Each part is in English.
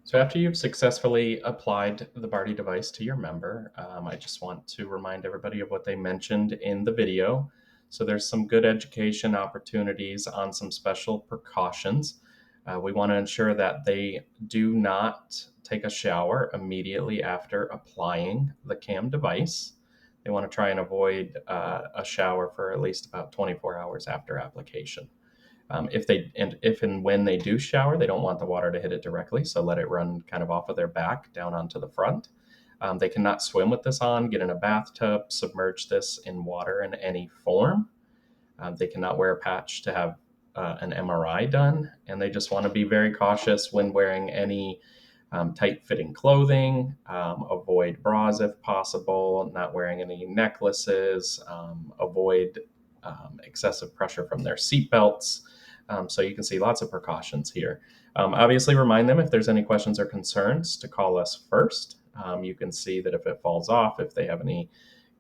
So after you've successfully applied the Bardy device to your member, I just want to remind everybody of what they mentioned in the video. So there's some good education opportunities on some special precautions. We want to ensure that they do not take a shower immediately after applying the CAM device. They want to try and avoid a shower for at least about 24 hours after application. If and when they do shower, they don't want the water to hit it directly, so let it run kind of off of their back down onto the front. They cannot swim with this on, get in a bathtub, submerge this in water in any form. They cannot wear a patch to have an MRI done, and they just want to be very cautious when wearing any tight-fitting clothing. Avoid bras if possible. Not wearing any necklaces. Avoid excessive pressure from their seatbelts. So you can see lots of precautions here. Obviously, remind them if there's any questions or concerns to call us first. You can see that if it falls off, if they have any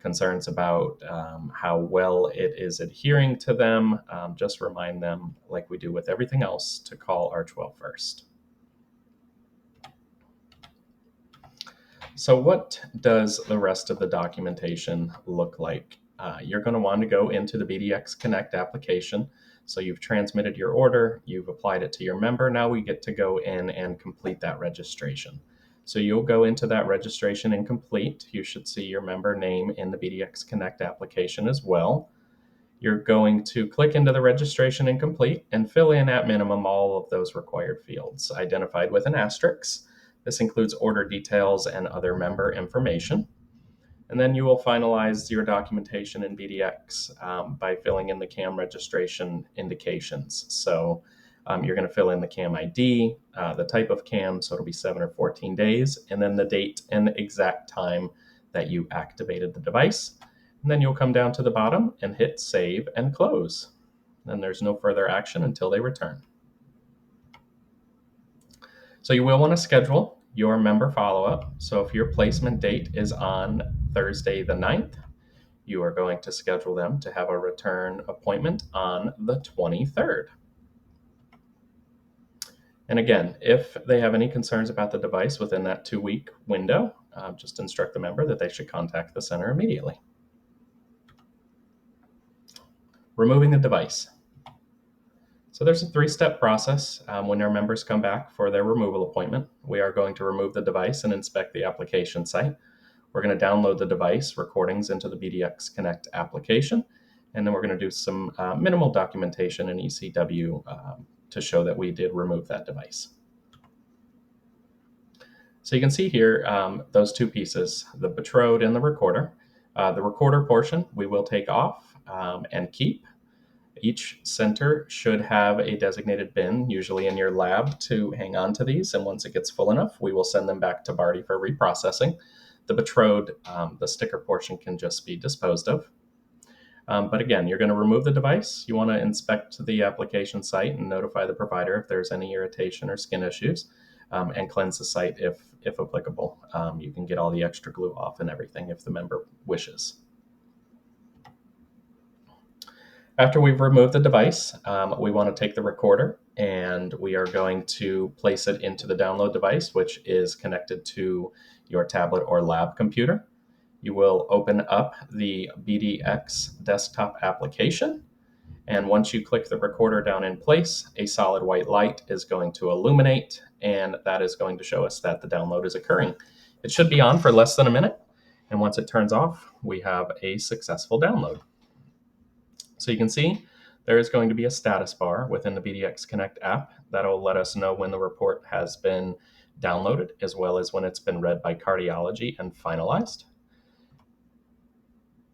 concerns about how well it is adhering to them, just remind them, like we do with everything else, to call Archwell first. So what does the rest of the documentation look like? You're going to want to go into the BDX Connect application. So you've transmitted your order, you've applied it to your member. Now we get to go in and complete that registration. So you'll go into that registration and complete. You should see your member name in the BDX Connect application as well. You're going to click into the registration and complete and fill in at minimum all of those required fields identified with an asterisk. This includes order details and other member information. And then you will finalize your documentation in BDX by filling in the CAM registration indications. So you're going to fill in the CAM ID, the type of CAM, so it'll be 7 or 14 days, and then the date and the exact time that you activated the device. And then you'll come down to the bottom and hit save and close. Then there's no further action until they return. So you will want to schedule your member follow-up. So if your placement date is on Thursday the 9th, you are going to schedule them to have a return appointment on the 23rd. And again, if they have any concerns about the device within that 2-week window, just instruct the member that they should contact the center immediately. Removing the device. So there's a 3-step process. When our members come back for their removal appointment, we are going to remove the device and inspect the application site. We're going to download the device recordings into the BDX Connect application, and then we're going to do some minimal documentation in ECW to show that we did remove that device. So you can see here those two pieces, the betrothed and the recorder. The recorder portion we will take off and keep. Each center should have a designated bin, usually in your lab, to hang on to these. And once it gets full enough, we will send them back to Bardy for reprocessing. The betrothed, the sticker portion can just be disposed of. But again, you're going to remove the device. You want to inspect the application site and notify the provider if there's any irritation or skin issues, and cleanse the site if applicable. You can get all the extra glue off and everything if the member wishes. After we've removed the device, we want to take the recorder and we are going to place it into the download device, which is connected to your tablet or lab computer. You will open up the BDX desktop application. And once you click the recorder down in place, a solid white light is going to illuminate, and that is going to show us that the download is occurring. It should be on for less than a minute. And once it turns off, we have a successful download. So you can see there is going to be a status bar within the BDX Connect app that will let us know when the report has been downloaded, as well as when it's been read by cardiology and finalized.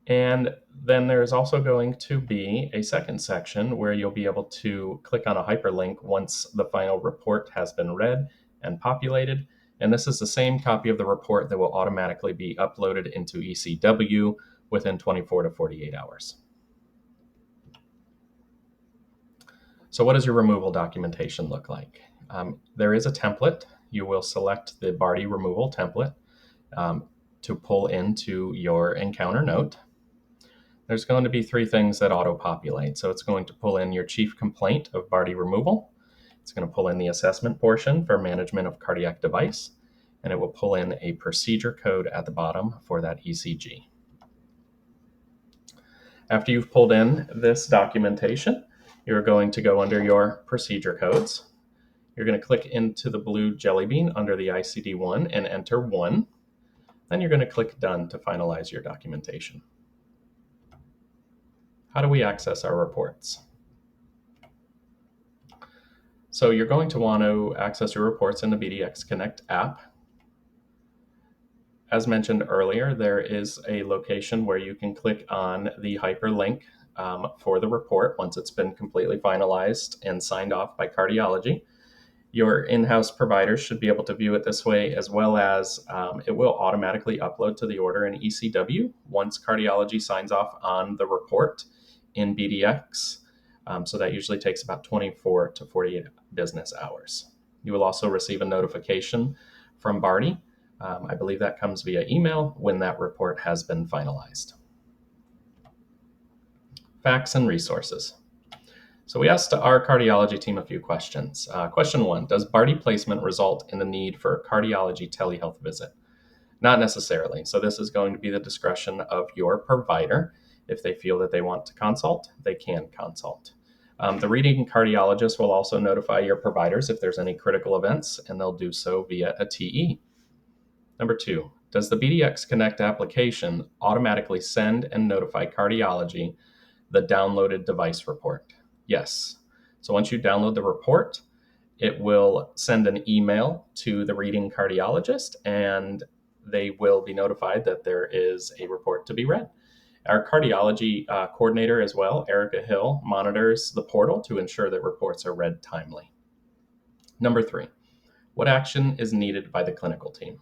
And then there's also going to be a second section where you'll be able to click on a hyperlink once the final report has been read and populated. And this is the same copy of the report that will automatically be uploaded into ECW within 24 to 48 hours. So what does your removal documentation look like? There is a template. You will select the Bardy removal template to pull into your encounter note. There's going to be 3 things that auto-populate. So it's going to pull in your chief complaint of Bardy removal. It's going to pull in the assessment portion for management of cardiac device, and it will pull in a procedure code at the bottom for that ECG. After you've pulled in this documentation, you're going to go under your procedure codes. You're going to click into the blue jelly bean under the ICD-1 and enter 1. Then you're going to click Done to finalize your documentation. How do we access our reports? So you're going to want to access your reports in the BDX Connect app. As mentioned earlier, there is a location where you can click on the hyperlink for the report once it's been completely finalized and signed off by cardiology. Your in-house providers should be able to view it this way, as well as it will automatically upload to the order in ECW once cardiology signs off on the report in BDX. So that usually takes about 24 to 48 business hours. You will also receive a notification from Bardy. I believe that comes via email when that report has been finalized. Facts and resources. So we asked our cardiology team a few questions. Question 1, does Bardy placement result in the need for a cardiology telehealth visit? Not necessarily. So this is going to be the discretion of your provider. If they feel that they want to consult, they can consult. The reading cardiologist will also notify your providers if there's any critical events, and they'll do so via a TE. Number 2, does the BDX Connect application automatically send and notify cardiology the downloaded device report? Yes. So once you download the report, it will send an email to the reading cardiologist, and they will be notified that there is a report to be read. Our cardiology coordinator as well, Erica Hill, monitors the portal to ensure that reports are read timely. Number 3, what action is needed by the clinical team?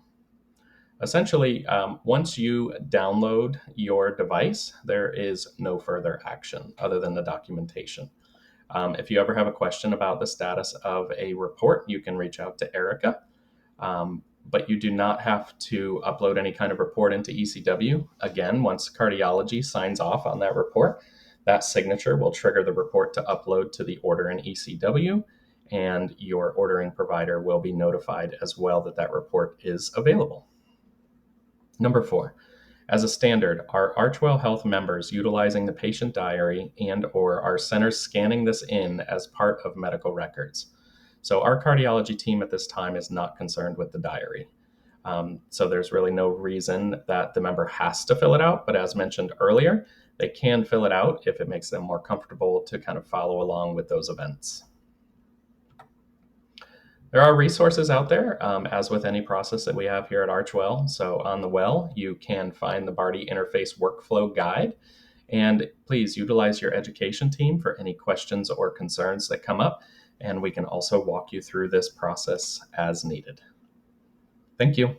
Essentially, once you download your device, there is no further action other than the documentation. If you ever have a question about the status of a report, you can reach out to Erica. But you do not have to upload any kind of report into ECW. Again, once cardiology signs off on that report, that signature will trigger the report to upload to the order in ECW, and your ordering provider will be notified as well that that report is available. Number 4, as a standard, are Archwell Health members utilizing the patient diary and/or are centers scanning this in as part of medical records? So our cardiology team at this time is not concerned with the diary. So there's really no reason that the member has to fill it out. But as mentioned earlier, they can fill it out if it makes them more comfortable to kind of follow along with those events. There are resources out there, as with any process that we have here at Archwell. So on the well, you can find the Bardy Interface Workflow Guide. And please utilize your education team for any questions or concerns that come up. And we can also walk you through this process as needed. Thank you.